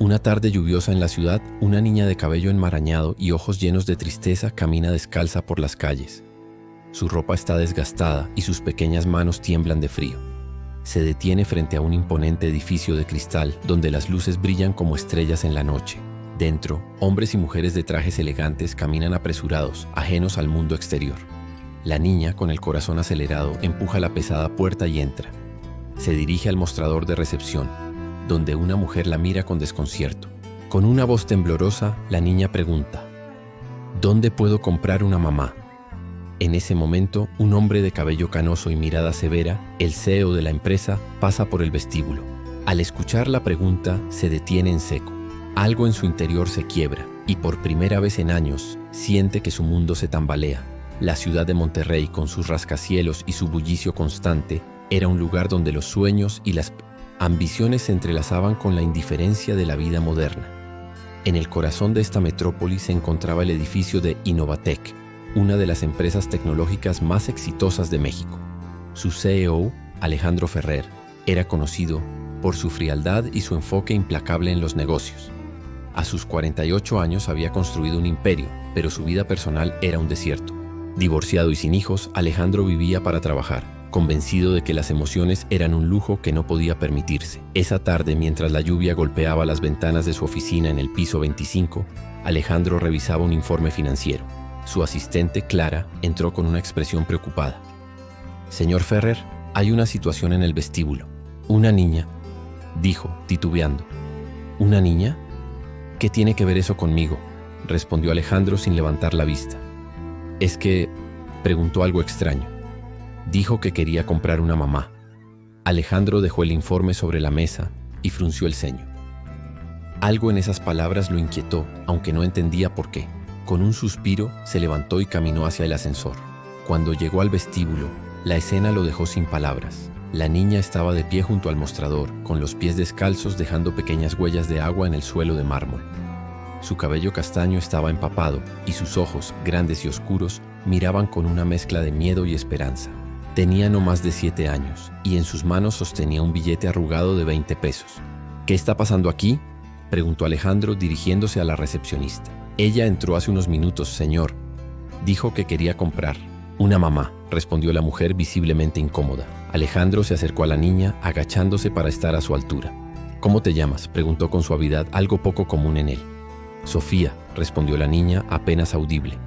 Una tarde lluviosa en la ciudad, una niña de cabello enmarañado y ojos llenos de tristeza camina descalza por las calles. Su ropa está desgastada y sus pequeñas manos tiemblan de frío. Se detiene frente a un imponente edificio de cristal donde las luces brillan como estrellas en la noche. Dentro, hombres y mujeres de trajes elegantes caminan apresurados, ajenos al mundo exterior. La niña, con el corazón acelerado, empuja la pesada puerta y entra. Se dirige al mostrador de recepción, donde una mujer la mira con desconcierto. Con una voz temblorosa, la niña pregunta: ¿dónde puedo comprar una mamá? En ese momento, un hombre de cabello canoso y mirada severa, el CEO de la empresa, pasa por el vestíbulo. Al escuchar la pregunta, se detiene en seco. Algo en su interior se quiebra, y por primera vez en años, siente que su mundo se tambalea. La ciudad de Monterrey, con sus rascacielos y su bullicio constante, era un lugar donde los sueños y las ambiciones se entrelazaban con la indiferencia de la vida moderna. En el corazón de esta metrópoli se encontraba el edificio de Innovatec, una de las empresas tecnológicas más exitosas de México. Su CEO, Alejandro Ferrer, era conocido por su frialdad y su enfoque implacable en los negocios. A sus 48 años había construido un imperio, pero su vida personal era un desierto. Divorciado y sin hijos, Alejandro vivía para trabajar, convencido de que las emociones eran un lujo que no podía permitirse. Esa tarde, mientras la lluvia golpeaba las ventanas de su oficina en el piso 25, Alejandro revisaba un informe financiero. Su asistente, Clara, entró con una expresión preocupada. «Señor Ferrer, hay una situación en el vestíbulo. Una niña», dijo, titubeando. «¿Una niña? ¿Qué tiene que ver eso conmigo?», respondió Alejandro sin levantar la vista. «Es que…», preguntó algo extraño. Dijo que quería comprar una mamá. Alejandro dejó el informe sobre la mesa y frunció el ceño. Algo en esas palabras lo inquietó, aunque no entendía por qué. Con un suspiro, se levantó y caminó hacia el ascensor. Cuando llegó al vestíbulo, la escena lo dejó sin palabras. La niña estaba de pie junto al mostrador, con los pies descalzos dejando pequeñas huellas de agua en el suelo de mármol. Su cabello castaño estaba empapado y sus ojos, grandes y oscuros, miraban con una mezcla de miedo y esperanza. Tenía no más de 7 años y en sus manos sostenía un billete arrugado de 20 pesos. «¿Qué está pasando aquí?», preguntó Alejandro dirigiéndose a la recepcionista. «Ella entró hace unos minutos, señor. Dijo que quería comprar una mamá», respondió la mujer visiblemente incómoda. Alejandro se acercó a la niña, agachándose para estar a su altura. «¿Cómo te llamas?», preguntó con suavidad, algo poco común en él. «Sofía», respondió la niña, apenas audible.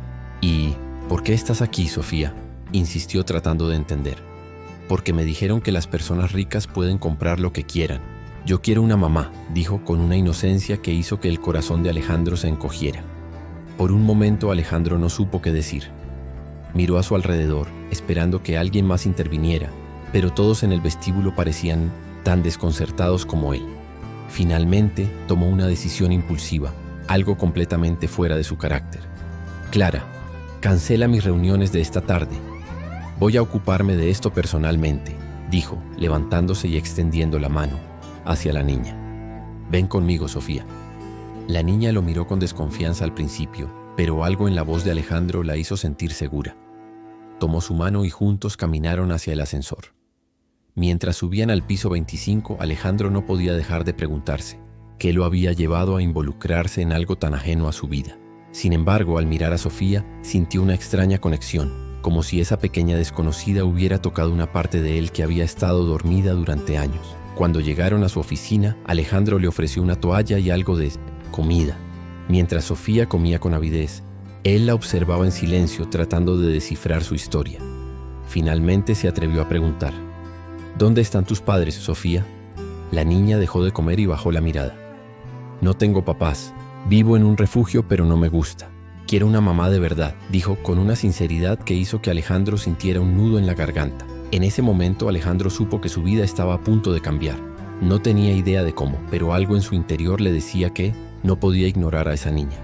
«¿Y por qué estás aquí, Sofía?», insistió tratando de entender. «Porque me dijeron que las personas ricas pueden comprar lo que quieran. Yo quiero una mamá», dijo con una inocencia que hizo que el corazón de Alejandro se encogiera. Por un momento Alejandro no supo qué decir. Miró a su alrededor, esperando que alguien más interviniera, pero todos en el vestíbulo parecían tan desconcertados como él. Finalmente tomó una decisión impulsiva, algo completamente fuera de su carácter. «Clara, cancela mis reuniones de esta tarde. Voy a ocuparme de esto personalmente», dijo, levantándose y extendiendo la mano hacia la niña. «Ven conmigo, Sofía». La niña lo miró con desconfianza al principio, pero algo en la voz de Alejandro la hizo sentir segura. Tomó su mano y juntos caminaron hacia el ascensor. Mientras subían al piso 25, Alejandro no podía dejar de preguntarse qué lo había llevado a involucrarse en algo tan ajeno a su vida. Sin embargo, al mirar a Sofía, sintió una extraña conexión, como si esa pequeña desconocida hubiera tocado una parte de él que había estado dormida durante años. Cuando llegaron a su oficina, Alejandro le ofreció una toalla y algo de comida. Mientras Sofía comía con avidez, él la observaba en silencio tratando de descifrar su historia. Finalmente se atrevió a preguntar: «¿Dónde están tus padres, Sofía?». La niña dejó de comer y bajó la mirada. «No tengo papás. Vivo en un refugio, pero no me gusta. Quiero una mamá de verdad», dijo con una sinceridad que hizo que Alejandro sintiera un nudo en la garganta. En ese momento Alejandro supo que su vida estaba a punto de cambiar. No tenía idea de cómo, pero algo en su interior le decía que no podía ignorar a esa niña.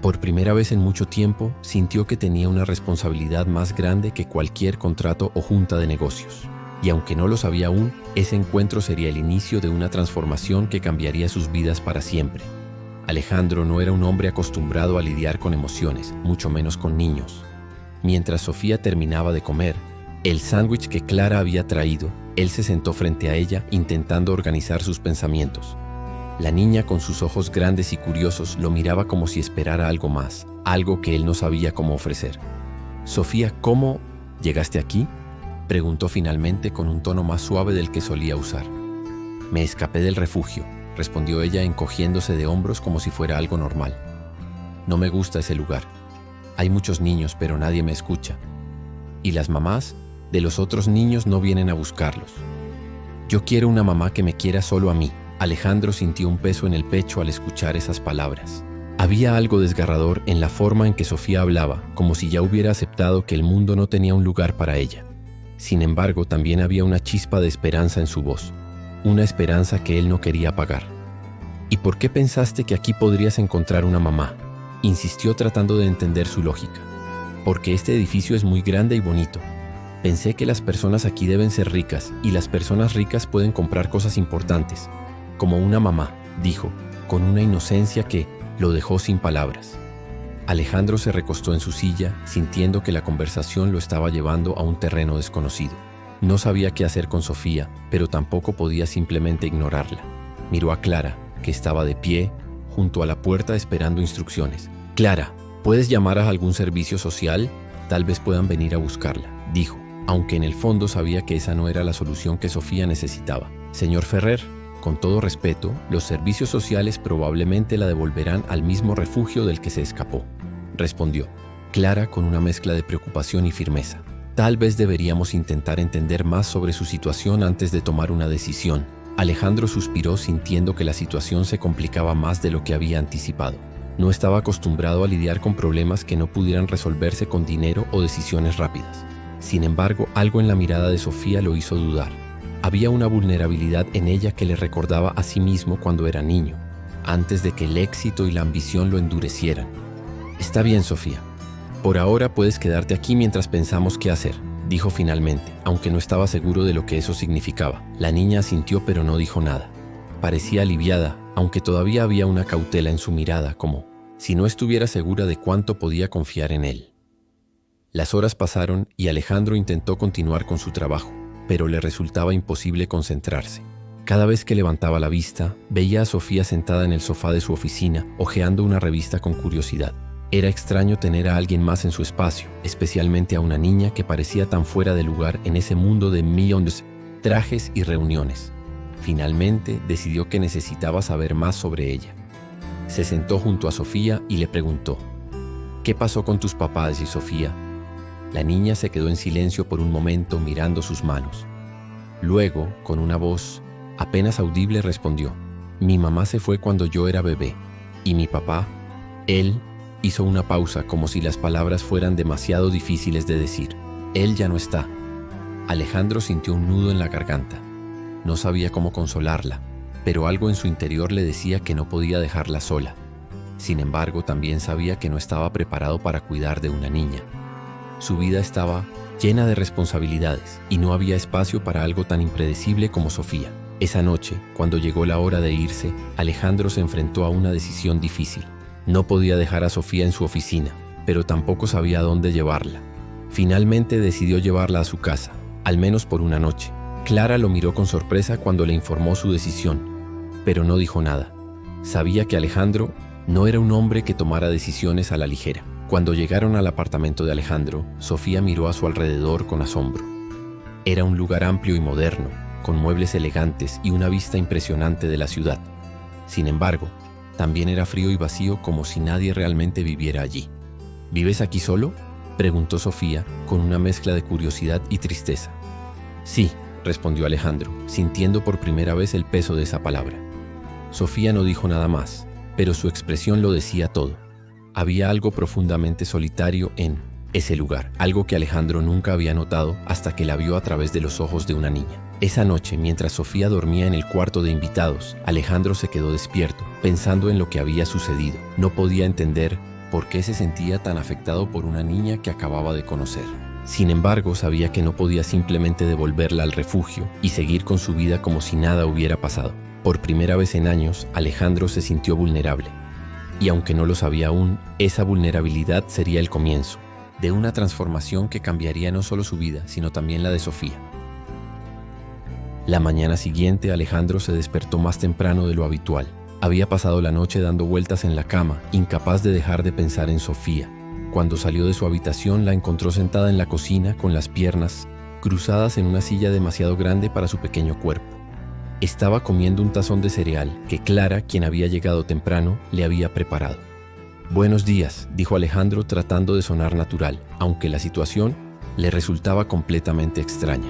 Por primera vez en mucho tiempo, sintió que tenía una responsabilidad más grande que cualquier contrato o junta de negocios. Y aunque no lo sabía aún, ese encuentro sería el inicio de una transformación que cambiaría sus vidas para siempre. Alejandro no era un hombre acostumbrado a lidiar con emociones, mucho menos con niños. Mientras Sofía terminaba de comer el sándwich que Clara había traído, él se sentó frente a ella intentando organizar sus pensamientos. La niña, con sus ojos grandes y curiosos, lo miraba como si esperara algo más, algo que él no sabía cómo ofrecer. «Sofía, ¿cómo llegaste aquí?», preguntó finalmente con un tono más suave del que solía usar. «Me escapé del refugio», respondió ella encogiéndose de hombros como si fuera algo normal. «No me gusta ese lugar. Hay muchos niños, pero nadie me escucha. Y las mamás de los otros niños no vienen a buscarlos. Yo quiero una mamá que me quiera solo a mí». Alejandro sintió un peso en el pecho al escuchar esas palabras. Había algo desgarrador en la forma en que Sofía hablaba, como si ya hubiera aceptado que el mundo no tenía un lugar para ella. Sin embargo, también había una chispa de esperanza en su voz, una esperanza que él no quería apagar. «¿Y por qué pensaste que aquí podrías encontrar una mamá?», insistió tratando de entender su lógica. «Porque este edificio es muy grande y bonito. Pensé que las personas aquí deben ser ricas y las personas ricas pueden comprar cosas importantes, como una mamá», dijo, con una inocencia que lo dejó sin palabras. Alejandro se recostó en su silla, sintiendo que la conversación lo estaba llevando a un terreno desconocido. No sabía qué hacer con Sofía, pero tampoco podía simplemente ignorarla. Miró a Clara, que estaba de pie, junto a la puerta esperando instrucciones. «Clara, ¿puedes llamar a algún servicio social? Tal vez puedan venir a buscarla», dijo, aunque en el fondo sabía que esa no era la solución que Sofía necesitaba. «Señor Ferrer, con todo respeto, los servicios sociales probablemente la devolverán al mismo refugio del que se escapó», respondió Clara con una mezcla de preocupación y firmeza. «Tal vez deberíamos intentar entender más sobre su situación antes de tomar una decisión». Alejandro suspiró sintiendo que la situación se complicaba más de lo que había anticipado. No estaba acostumbrado a lidiar con problemas que no pudieran resolverse con dinero o decisiones rápidas. Sin embargo, algo en la mirada de Sofía lo hizo dudar. Había una vulnerabilidad en ella que le recordaba a sí mismo cuando era niño, antes de que el éxito y la ambición lo endurecieran. «Está bien, Sofía. Por ahora puedes quedarte aquí mientras pensamos qué hacer», dijo finalmente, aunque no estaba seguro de lo que eso significaba. La niña asintió pero no dijo nada. Parecía aliviada, aunque todavía había una cautela en su mirada, como si no estuviera segura de cuánto podía confiar en él. Las horas pasaron y Alejandro intentó continuar con su trabajo, pero le resultaba imposible concentrarse. Cada vez que levantaba la vista, veía a Sofía sentada en el sofá de su oficina, hojeando una revista con curiosidad. Era extraño tener a alguien más en su espacio, especialmente a una niña que parecía tan fuera de lugar en ese mundo de millones de trajes y reuniones. Finalmente, decidió que necesitaba saber más sobre ella. Se sentó junto a Sofía y le preguntó: «¿Qué pasó con tus papás y Sofía?». La niña se quedó en silencio por un momento mirando sus manos. Luego, con una voz apenas audible, respondió: «Mi mamá se fue cuando yo era bebé. Y mi papá, él…». Hizo una pausa como si las palabras fueran demasiado difíciles de decir. «Él ya no está». Alejandro sintió un nudo en la garganta. No sabía cómo consolarla, pero algo en su interior le decía que no podía dejarla sola. Sin embargo, también sabía que no estaba preparado para cuidar de una niña. Su vida estaba llena de responsabilidades y no había espacio para algo tan impredecible como Sofía. Esa noche, cuando llegó la hora de irse, Alejandro se enfrentó a una decisión difícil. No podía dejar a Sofía en su oficina, pero tampoco sabía a dónde llevarla. Finalmente decidió llevarla a su casa, al menos por una noche. Clara lo miró con sorpresa cuando le informó su decisión, pero no dijo nada. Sabía que Alejandro no era un hombre que tomara decisiones a la ligera. Cuando llegaron al apartamento de Alejandro, Sofía miró a su alrededor con asombro. Era un lugar amplio y moderno, con muebles elegantes y una vista impresionante de la ciudad. Sin embargo, también era frío y vacío, como si nadie realmente viviera allí. «¿Vives aquí solo?», preguntó Sofía, con una mezcla de curiosidad y tristeza. «Sí», respondió Alejandro, sintiendo por primera vez el peso de esa palabra. Sofía no dijo nada más, pero su expresión lo decía todo. Había algo profundamente solitario en ese lugar, algo que Alejandro nunca había notado hasta que la vio a través de los ojos de una niña. Esa noche, mientras Sofía dormía en el cuarto de invitados, Alejandro se quedó despierto, pensando en lo que había sucedido. No podía entender por qué se sentía tan afectado por una niña que acababa de conocer. Sin embargo, sabía que no podía simplemente devolverla al refugio y seguir con su vida como si nada hubiera pasado. Por primera vez en años, Alejandro se sintió vulnerable. Y aunque no lo sabía aún, esa vulnerabilidad sería el comienzo de una transformación que cambiaría no solo su vida, sino también la de Sofía. La mañana siguiente, Alejandro se despertó más temprano de lo habitual. Había pasado la noche dando vueltas en la cama, incapaz de dejar de pensar en Sofía. Cuando salió de su habitación, la encontró sentada en la cocina con las piernas cruzadas en una silla demasiado grande para su pequeño cuerpo. Estaba comiendo un tazón de cereal que Clara, quien había llegado temprano, le había preparado. «Buenos días», dijo Alejandro tratando de sonar natural, aunque la situación le resultaba completamente extraña.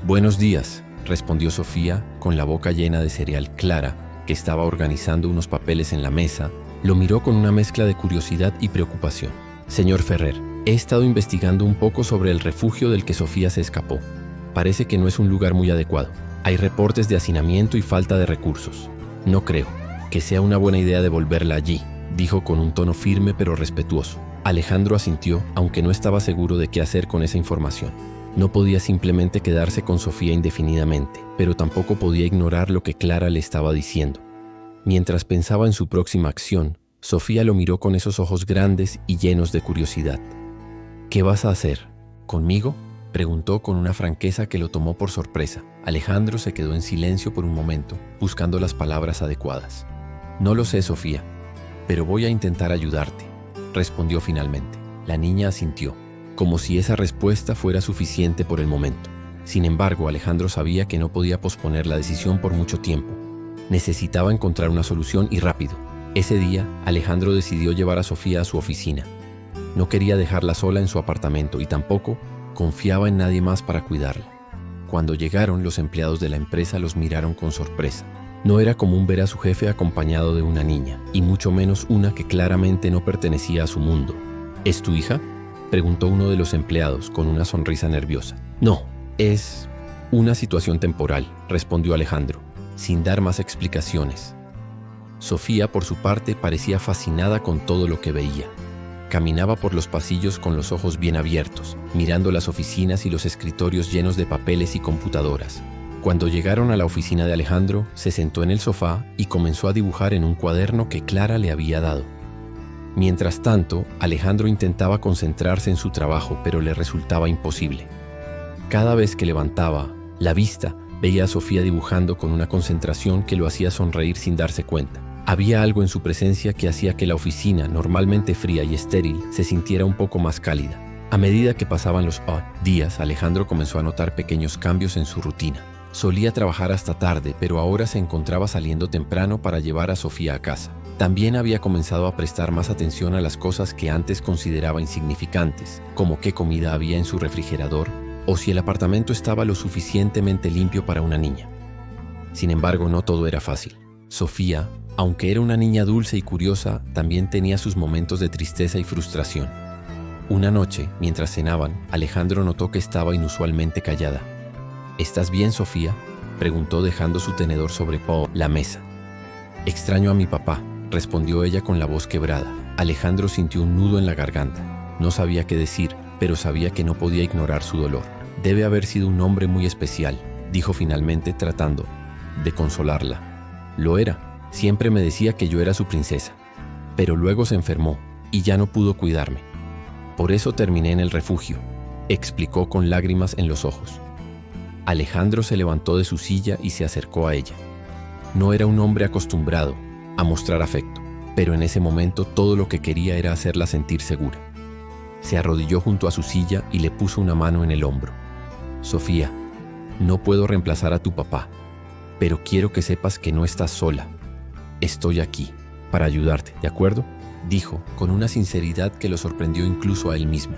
«Buenos días», respondió Sofía con la boca llena de cereal. Clara, que estaba organizando unos papeles en la mesa, lo miró con una mezcla de curiosidad y preocupación. «Señor Ferrer, he estado investigando un poco sobre el refugio del que Sofía se escapó. Parece que no es un lugar muy adecuado. Hay reportes de hacinamiento y falta de recursos. No creo que sea una buena idea devolverla allí», dijo con un tono firme pero respetuoso. Alejandro asintió, aunque no estaba seguro de qué hacer con esa información. No podía simplemente quedarse con Sofía indefinidamente, pero tampoco podía ignorar lo que Clara le estaba diciendo. Mientras pensaba en su próxima acción, Sofía lo miró con esos ojos grandes y llenos de curiosidad. «¿Qué vas a hacer? ¿Conmigo?», preguntó con una franqueza que lo tomó por sorpresa. Alejandro se quedó en silencio por un momento, buscando las palabras adecuadas. «No lo sé, Sofía, pero voy a intentar ayudarte», respondió finalmente. La niña asintió, como si esa respuesta fuera suficiente por el momento. Sin embargo, Alejandro sabía que no podía posponer la decisión por mucho tiempo. Necesitaba encontrar una solución y rápido. Ese día, Alejandro decidió llevar a Sofía a su oficina. No quería dejarla sola en su apartamento y tampoco confiaba en nadie más para cuidarla. Cuando llegaron, los empleados de la empresa los miraron con sorpresa. No era común ver a su jefe acompañado de una niña, y mucho menos una que claramente no pertenecía a su mundo. «¿Es tu hija?», preguntó uno de los empleados con una sonrisa nerviosa. «No, es una situación temporal», respondió Alejandro, sin dar más explicaciones. Sofía, por su parte, parecía fascinada con todo lo que veía. Caminaba por los pasillos con los ojos bien abiertos, mirando las oficinas y los escritorios llenos de papeles y computadoras. Cuando llegaron a la oficina de Alejandro, se sentó en el sofá y comenzó a dibujar en un cuaderno que Clara le había dado. Mientras tanto, Alejandro intentaba concentrarse en su trabajo, pero le resultaba imposible. Cada vez que levantaba la vista, veía a Sofía dibujando con una concentración que lo hacía sonreír sin darse cuenta. Había algo en su presencia que hacía que la oficina, normalmente fría y estéril, se sintiera un poco más cálida. A medida que pasaban los días, Alejandro comenzó a notar pequeños cambios en su rutina. Solía trabajar hasta tarde, pero ahora se encontraba saliendo temprano para llevar a Sofía a casa. También había comenzado a prestar más atención a las cosas que antes consideraba insignificantes, como qué comida había en su refrigerador o si el apartamento estaba lo suficientemente limpio para una niña. Sin embargo, no todo era fácil. Sofía, aunque era una niña dulce y curiosa, también tenía sus momentos de tristeza y frustración. Una noche, mientras cenaban, Alejandro notó que estaba inusualmente callada. «¿Estás bien, Sofía?», preguntó dejando su tenedor sobre la mesa. «Extraño a mi papá», respondió ella con la voz quebrada. Alejandro sintió un nudo en la garganta. No sabía qué decir, pero sabía que no podía ignorar su dolor. «Debe haber sido un hombre muy especial», dijo finalmente tratando de consolarla. «Lo era. Siempre me decía que yo era su princesa. Pero luego se enfermó y ya no pudo cuidarme. Por eso terminé en el refugio», explicó con lágrimas en los ojos. Alejandro se levantó de su silla y se acercó a ella. No era un hombre acostumbrado a mostrar afecto, pero en ese momento todo lo que quería era hacerla sentir segura. Se arrodilló junto a su silla y le puso una mano en el hombro. «Sofía, no puedo reemplazar a tu papá, pero quiero que sepas que no estás sola. Estoy aquí para ayudarte, ¿de acuerdo?», dijo con una sinceridad que lo sorprendió incluso a él mismo.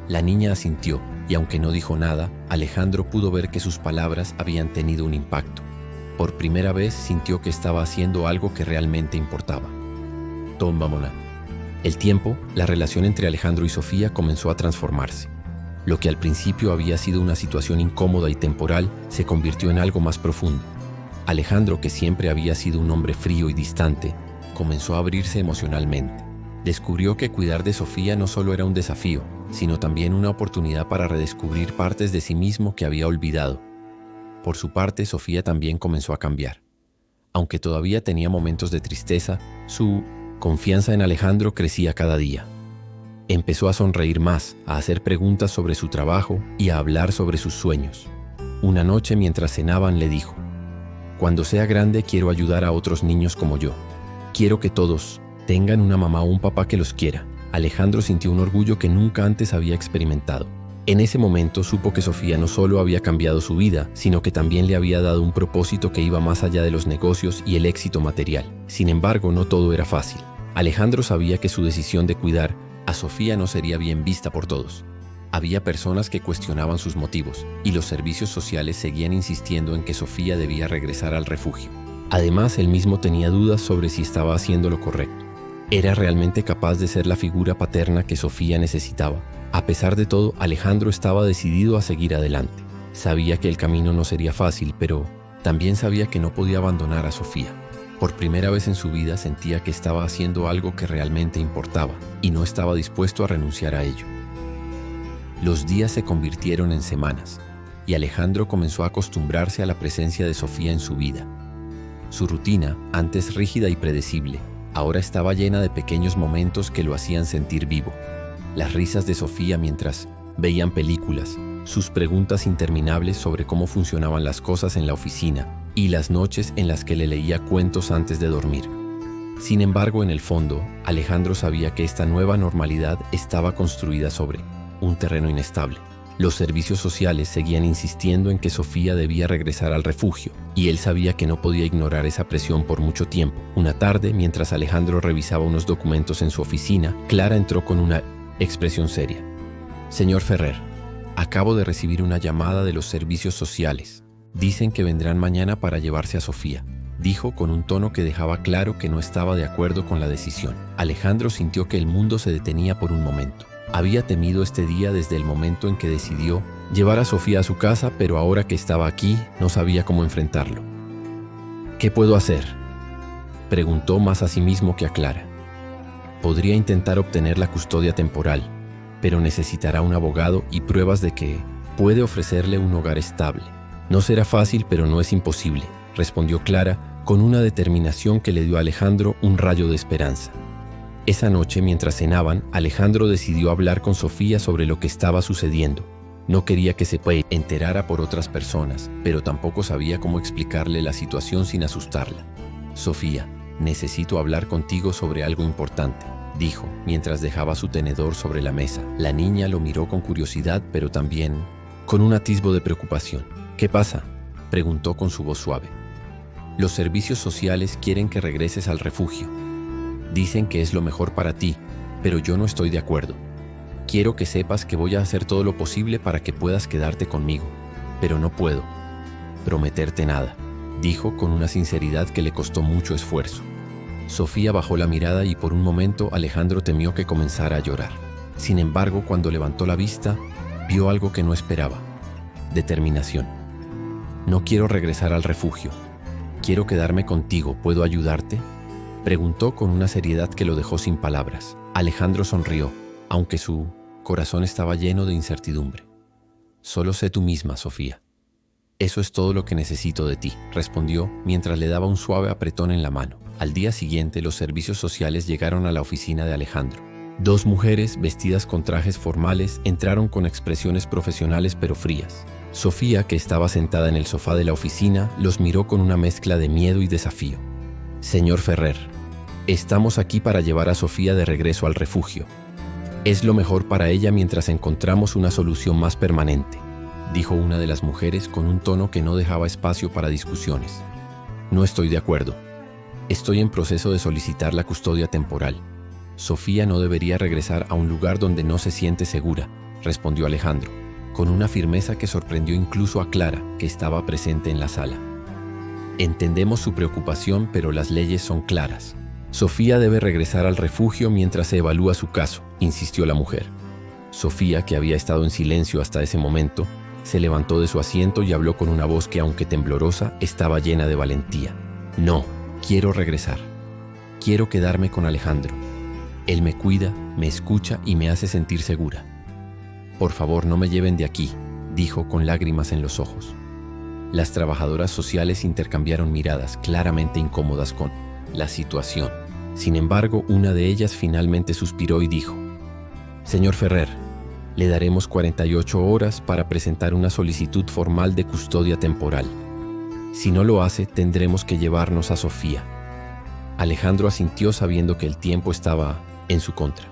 La niña asintió y aunque no dijo nada, Alejandro pudo ver que sus palabras habían tenido un impacto. Por primera vez sintió que estaba haciendo algo que realmente importaba. Tómamela. El tiempo, la relación entre Alejandro y Sofía comenzó a transformarse. Lo que al principio había sido una situación incómoda y temporal se convirtió en algo más profundo. Alejandro, que siempre había sido un hombre frío y distante, comenzó a abrirse emocionalmente. Descubrió que cuidar de Sofía no solo era un desafío, sino también una oportunidad para redescubrir partes de sí mismo que había olvidado. Por su parte, Sofía también comenzó a cambiar. Aunque todavía tenía momentos de tristeza, su confianza en Alejandro crecía cada día. Empezó a sonreír más, a hacer preguntas sobre su trabajo y a hablar sobre sus sueños. Una noche, mientras cenaban, le dijo: Cuando sea grande quiero ayudar a otros niños como yo. Quiero que todos tengan una mamá o un papá que los quiera. Alejandro sintió un orgullo que nunca antes había experimentado. En ese momento supo que Sofía no solo había cambiado su vida, sino que también le había dado un propósito que iba más allá de los negocios y el éxito material. Sin embargo, no todo era fácil. Alejandro sabía que su decisión de cuidar a Sofía no sería bien vista por todos. Había personas que cuestionaban sus motivos, y los servicios sociales seguían insistiendo en que Sofía debía regresar al refugio. Además, él mismo tenía dudas sobre si estaba haciendo lo correcto. ¿Era realmente capaz de ser la figura paterna que Sofía necesitaba? A pesar de todo, Alejandro estaba decidido a seguir adelante. Sabía que el camino no sería fácil, pero también sabía que no podía abandonar a Sofía. Por primera vez en su vida sentía que estaba haciendo algo que realmente importaba, y no estaba dispuesto a renunciar a ello. Los días se convirtieron en semanas, y Alejandro comenzó a acostumbrarse a la presencia de Sofía en su vida. Su rutina, antes rígida y predecible, ahora estaba llena de pequeños momentos que lo hacían sentir vivo. Las risas de Sofía mientras veían películas, sus preguntas interminables sobre cómo funcionaban las cosas en la oficina y las noches en las que le leía cuentos antes de dormir. Sin embargo, en el fondo, Alejandro sabía que esta nueva normalidad estaba construida sobre un terreno inestable. Los servicios sociales seguían insistiendo en que Sofía debía regresar al refugio, y él sabía que no podía ignorar esa presión por mucho tiempo. Una tarde, mientras Alejandro revisaba unos documentos en su oficina, Clara entró con una expresión seria. Señor Ferrer, acabo de recibir una llamada de los servicios sociales. Dicen que vendrán mañana para llevarse a Sofía, dijo con un tono que dejaba claro que no estaba de acuerdo con la decisión. Alejandro sintió que el mundo se detenía por un momento. Había temido este día desde el momento en que decidió llevar a Sofía a su casa, pero ahora que estaba aquí, no sabía cómo enfrentarlo. ¿Qué puedo hacer?, preguntó más a sí mismo que a Clara. Podría intentar obtener la custodia temporal, pero necesitará un abogado y pruebas de que puede ofrecerle un hogar estable. No será fácil, pero no es imposible, respondió Clara con una determinación que le dio a Alejandro un rayo de esperanza. Esa noche, mientras cenaban, Alejandro decidió hablar con Sofía sobre lo que estaba sucediendo. No quería que se enterara por otras personas, pero tampoco sabía cómo explicarle la situación sin asustarla. Sofía, necesito hablar contigo sobre algo importante, dijo, mientras dejaba su tenedor sobre la mesa. La niña lo miró con curiosidad, pero también con un atisbo de preocupación. ¿Qué pasa?, preguntó con su voz suave. Los servicios sociales quieren que regreses al refugio. Dicen que es lo mejor para ti, pero yo no estoy de acuerdo. Quiero que sepas que voy a hacer todo lo posible para que puedas quedarte conmigo, pero no puedo prometerte nada, dijo con una sinceridad que le costó mucho esfuerzo. Sofía bajó la mirada y por un momento Alejandro temió que comenzara a llorar. Sin embargo, cuando levantó la vista, vio algo que no esperaba: determinación. No quiero regresar al refugio. Quiero quedarme contigo. ¿Puedo ayudarte?, preguntó con una seriedad que lo dejó sin palabras. Alejandro sonrió, aunque su corazón estaba lleno de incertidumbre. Solo sé tú misma, Sofía. Eso es todo lo que necesito de ti, respondió mientras le daba un suave apretón en la mano. Al día siguiente, los servicios sociales llegaron a la oficina de Alejandro. Dos mujeres, vestidas con trajes formales, entraron con expresiones profesionales pero frías. Sofía, que estaba sentada en el sofá de la oficina, los miró con una mezcla de miedo y desafío. Señor Ferrer, estamos aquí para llevar a Sofía de regreso al refugio. Es lo mejor para ella mientras encontramos una solución más permanente, dijo una de las mujeres con un tono que no dejaba espacio para discusiones. No estoy de acuerdo. Estoy en proceso de solicitar la custodia temporal. Sofía no debería regresar a un lugar donde no se siente segura, respondió Alejandro, con una firmeza que sorprendió incluso a Clara, que estaba presente en la sala. Entendemos su preocupación, pero las leyes son claras. Sofía debe regresar al refugio mientras se evalúa su caso, insistió la mujer. Sofía, que había estado en silencio hasta ese momento, se levantó de su asiento y habló con una voz que, aunque temblorosa, estaba llena de valentía. No, quiero regresar. Quiero quedarme con Alejandro. Él me cuida, me escucha y me hace sentir segura. Por favor, no me lleven de aquí, dijo con lágrimas en los ojos. Las trabajadoras sociales intercambiaron miradas, claramente incómodas con la situación. Sin embargo, una de ellas finalmente suspiró y dijo: Señor Ferrer, le daremos 48 horas para presentar una solicitud formal de custodia temporal. Si no lo hace, tendremos que llevarnos a Sofía. Alejandro asintió sabiendo que el tiempo estaba en su contra.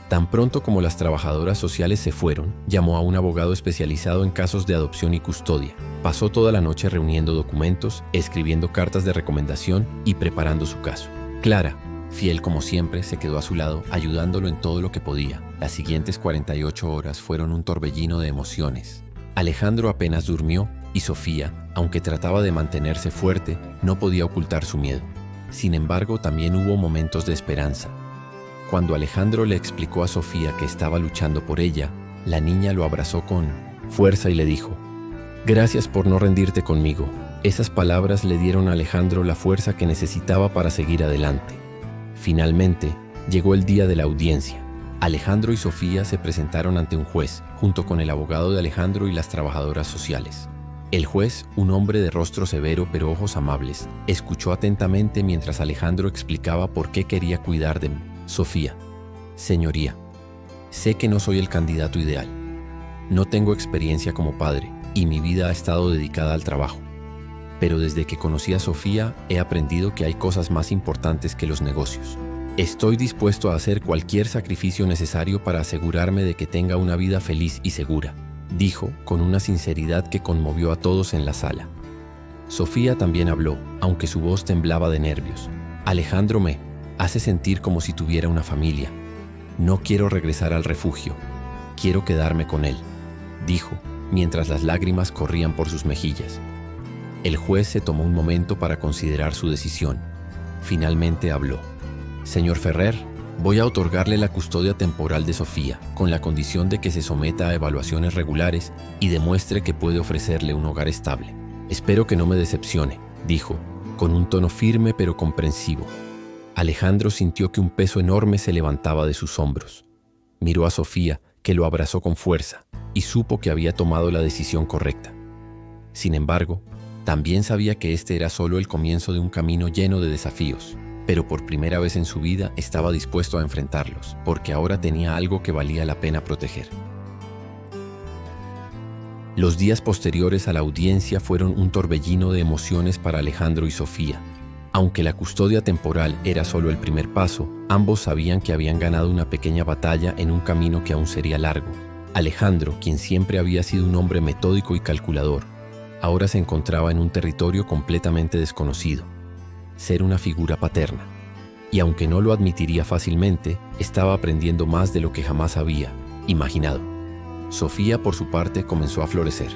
Tan pronto como las trabajadoras sociales se fueron, llamó a un abogado especializado en casos de adopción y custodia. Pasó toda la noche reuniendo documentos, escribiendo cartas de recomendación y preparando su caso. Clara, fiel como siempre, se quedó a su lado, ayudándolo en todo lo que podía. Las siguientes 48 horas fueron un torbellino de emociones. Alejandro apenas durmió y Sofía, aunque trataba de mantenerse fuerte, no podía ocultar su miedo. Sin embargo, también hubo momentos de esperanza. Cuando Alejandro le explicó a Sofía que estaba luchando por ella, la niña lo abrazó con fuerza y le dijo: «Gracias por no rendirte conmigo». Esas palabras le dieron a Alejandro la fuerza que necesitaba para seguir adelante. Finalmente, llegó el día de la audiencia. Alejandro y Sofía se presentaron ante un juez, junto con el abogado de Alejandro y las trabajadoras sociales. El juez, un hombre de rostro severo pero ojos amables, escuchó atentamente mientras Alejandro explicaba por qué quería cuidar de Sofía. «Señoría, sé que no soy el candidato ideal. No tengo experiencia como padre y mi vida ha estado dedicada al trabajo. Pero desde que conocí a Sofía he aprendido que hay cosas más importantes que los negocios. Estoy dispuesto a hacer cualquier sacrificio necesario para asegurarme de que tenga una vida feliz y segura», dijo con una sinceridad que conmovió a todos en la sala. Sofía también habló, aunque su voz temblaba de nervios. «Alejandro me hace sentir como si tuviera una familia. No quiero regresar al refugio. Quiero quedarme con él», dijo, mientras las lágrimas corrían por sus mejillas. El juez se tomó un momento para considerar su decisión. Finalmente habló. «Señor Ferrer, voy a otorgarle la custodia temporal de Sofía, con la condición de que se someta a evaluaciones regulares y demuestre que puede ofrecerle un hogar estable. Espero que no me decepcione», dijo, con un tono firme pero comprensivo. Alejandro sintió que un peso enorme se levantaba de sus hombros. Miró a Sofía, que lo abrazó con fuerza, y supo que había tomado la decisión correcta. Sin embargo, también sabía que este era solo el comienzo de un camino lleno de desafíos, pero por primera vez en su vida estaba dispuesto a enfrentarlos, porque ahora tenía algo que valía la pena proteger. Los días posteriores a la audiencia fueron un torbellino de emociones para Alejandro y Sofía. Aunque la custodia temporal era solo el primer paso, ambos sabían que habían ganado una pequeña batalla en un camino que aún sería largo. Alejandro, quien siempre había sido un hombre metódico y calculador, ahora se encontraba en un territorio completamente desconocido: ser una figura paterna. Y aunque no lo admitiría fácilmente, estaba aprendiendo más de lo que jamás había imaginado. Sofía, por su parte, comenzó a florecer.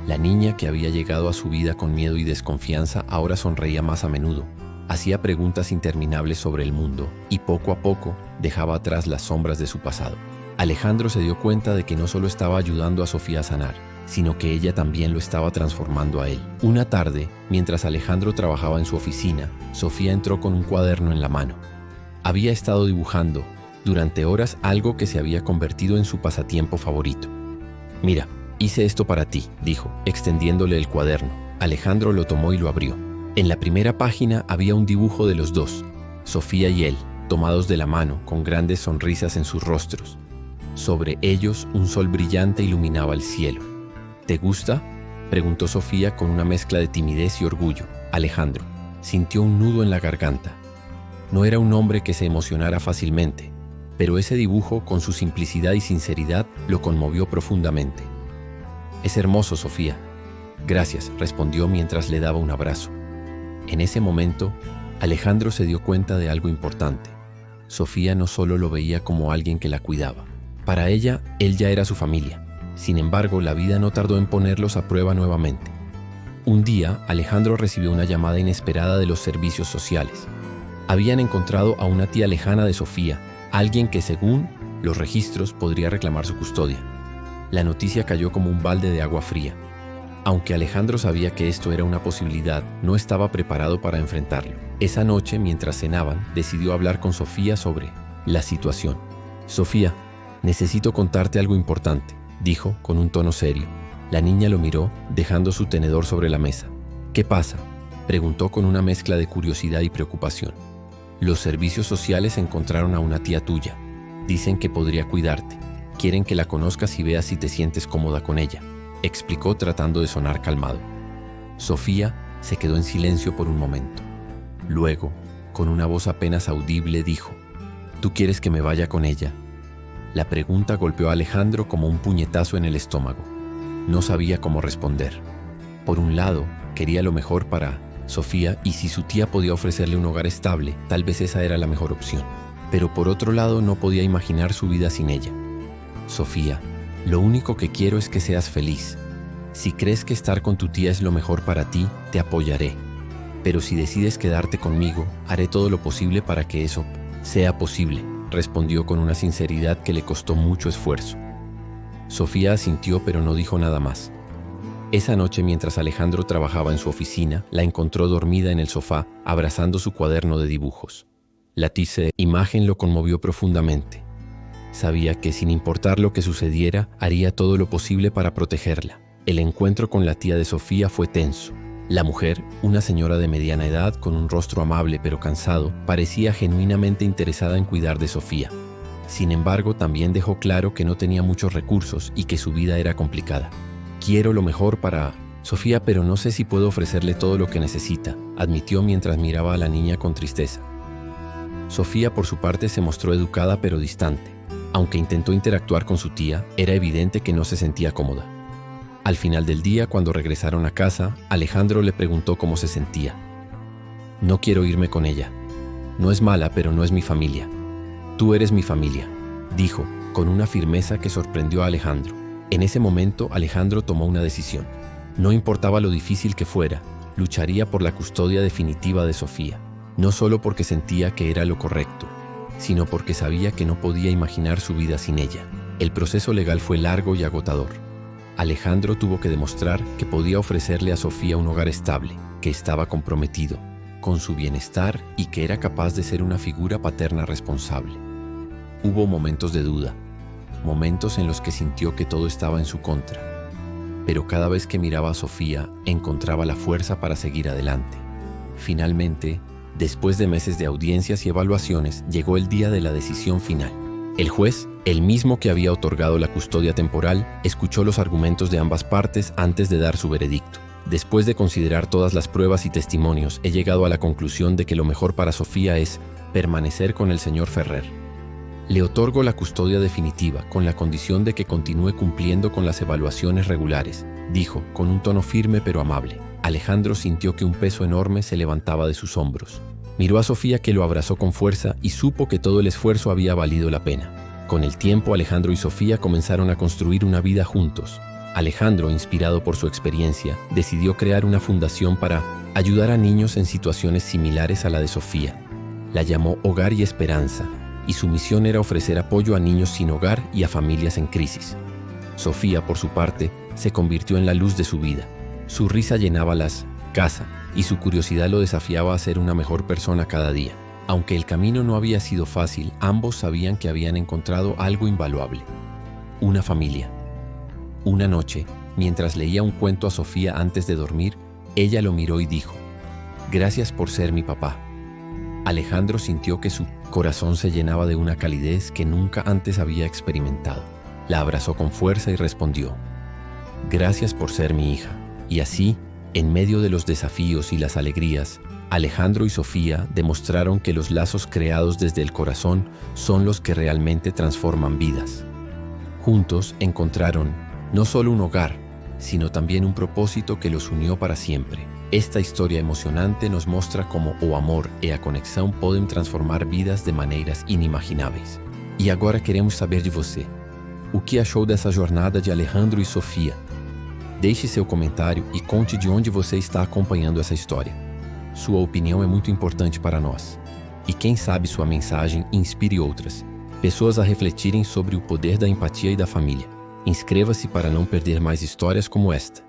La niña que había llegado a su vida con miedo y desconfianza ahora sonreía más a menudo, hacía preguntas interminables sobre el mundo y poco a poco dejaba atrás las sombras de su pasado. Alejandro se dio cuenta de que no solo estaba ayudando a Sofía a sanar, sino que ella también lo estaba transformando a él. Una tarde, mientras Alejandro trabajaba en su oficina, Sofía entró con un cuaderno en la mano. Había estado dibujando durante horas algo que se había convertido en su pasatiempo favorito. «Mira, hice esto para ti», dijo, extendiéndole el cuaderno. Alejandro lo tomó y lo abrió. En la primera página había un dibujo de los dos, Sofía y él, tomados de la mano, con grandes sonrisas en sus rostros. Sobre ellos, un sol brillante iluminaba el cielo. «¿Te gusta?», preguntó Sofía con una mezcla de timidez y orgullo. Alejandro sintió un nudo en la garganta. No era un hombre que se emocionara fácilmente, pero ese dibujo, con su simplicidad y sinceridad, lo conmovió profundamente. «Es hermoso, Sofía». «Gracias», respondió mientras le daba un abrazo. En ese momento, Alejandro se dio cuenta de algo importante. Sofía no solo lo veía como alguien que la cuidaba. Para ella, él ya era su familia. Sin embargo, la vida no tardó en ponerlos a prueba nuevamente. Un día, Alejandro recibió una llamada inesperada de los servicios sociales. Habían encontrado a una tía lejana de Sofía, alguien que, según los registros, podría reclamar su custodia. La noticia cayó como un balde de agua fría. Aunque Alejandro sabía que esto era una posibilidad, no estaba preparado para enfrentarlo. Esa noche, mientras cenaban, decidió hablar con Sofía sobre la situación. «Sofía, necesito contarte algo importante», dijo con un tono serio. La niña lo miró, dejando su tenedor sobre la mesa. «¿Qué pasa?», preguntó con una mezcla de curiosidad y preocupación. «Los servicios sociales encontraron a una tía tuya. Dicen que podría cuidarte. Quieren que la conozcas y veas si te sientes cómoda con ella», explicó tratando de sonar calmado. Sofía Se quedó en silencio por un momento. Luego, con una voz apenas audible, dijo: «¿Tú quieres que me vaya con ella?». La pregunta golpeó a Alejandro como un puñetazo en el estómago. No sabía cómo responder. Por un lado, quería lo mejor para Sofía y si su tía podía ofrecerle un hogar estable, tal vez esa era la mejor opción. Pero por otro lado, no podía imaginar su vida sin ella. «Sofía, lo único que quiero es que seas feliz. Si crees que estar con tu tía es lo mejor para ti, te apoyaré. Pero si decides quedarte conmigo, haré todo lo posible para que eso sea posible», respondió con una sinceridad que le costó mucho esfuerzo. Sofía asintió, pero no dijo nada más. Esa noche, mientras Alejandro trabajaba en su oficina, la encontró dormida en el sofá, abrazando su cuaderno de dibujos. La imagen lo conmovió profundamente. Sabía que, sin importar lo que sucediera, haría todo lo posible para protegerla. El encuentro con la tía de Sofía fue tenso. La mujer, una señora de mediana edad con un rostro amable pero cansado, parecía genuinamente interesada en cuidar de Sofía. Sin embargo, también dejó claro que no tenía muchos recursos y que su vida era complicada. «Quiero lo mejor para Sofía, pero no sé si puedo ofrecerle todo lo que necesita», admitió mientras miraba a la niña con tristeza. Sofía, por su parte, se mostró educada pero distante. Aunque intentó interactuar con su tía, era evidente que no se sentía cómoda. Al final del día, cuando regresaron a casa, Alejandro le preguntó cómo se sentía. «No quiero irme con ella. No es mala, pero no es mi familia. Tú eres mi familia», dijo, con una firmeza que sorprendió a Alejandro. En ese momento, Alejandro tomó una decisión. No importaba lo difícil que fuera, lucharía por la custodia definitiva de Sofía. No solo porque sentía que era lo correcto, sino porque sabía que no podía imaginar su vida sin ella. El proceso legal fue largo y agotador. Alejandro tuvo que demostrar que podía ofrecerle a Sofía un hogar estable, que estaba comprometido con su bienestar y que era capaz de ser una figura paterna responsable. Hubo momentos de duda, momentos en los que sintió que todo estaba en su contra. Pero cada vez que miraba a Sofía, encontraba la fuerza para seguir adelante. Finalmente, después de meses de audiencias y evaluaciones, llegó el día de la decisión final. El juez, el mismo que había otorgado la custodia temporal, escuchó los argumentos de ambas partes antes de dar su veredicto. Después de considerar todas las pruebas y testimonios, he llegado a la conclusión de que lo mejor para Sofía es permanecer con el señor Ferrer. Le otorgo la custodia definitiva con la condición de que continúe cumpliendo con las evaluaciones regulares, dijo, con un tono firme pero amable. Alejandro sintió que un peso enorme se levantaba de sus hombros. Miró a Sofía, que lo abrazó con fuerza, y supo que todo el esfuerzo había valido la pena. Con el tiempo, Alejandro y Sofía comenzaron a construir una vida juntos. Alejandro, inspirado por su experiencia, decidió crear una fundación para ayudar a niños en situaciones similares a la de Sofía. La llamó Hogar y Esperanza, y su misión era ofrecer apoyo a niños sin hogar y a familias en crisis. Sofía, por su parte, se convirtió en la luz de su vida. Su risa llenaba las casa y su curiosidad lo desafiaba a ser una mejor persona cada día. Aunque el camino no había sido fácil, ambos sabían que habían encontrado algo invaluable: una familia. Una noche, mientras leía un cuento a Sofía antes de dormir, ella lo miró y dijo: «Gracias por ser mi papá». Alejandro sintió que su corazón se llenaba de una calidez que nunca antes había experimentado. La abrazó con fuerza y respondió: «Gracias por ser mi hija». Y así, en medio de los desafíos y las alegrías, Alejandro y Sofía demostraron que los lazos creados desde el corazón son los que realmente transforman vidas. Juntos encontraron no solo un hogar, sino también un propósito que los unió para siempre. Esta história emocionante nos mostra como o amor e a conexão podem transformar vidas de maneiras inimagináveis. E agora queremos saber de você. O que achou dessa jornada de Alejandro e Sofia? Deixe seu comentário e conte de onde você está acompanhando essa história. Sua opinião é muito importante para nós. E quem sabe sua mensagem inspire outras pessoas a refletirem sobre o poder da empatia e da família. Inscreva-se para não perder mais histórias como esta.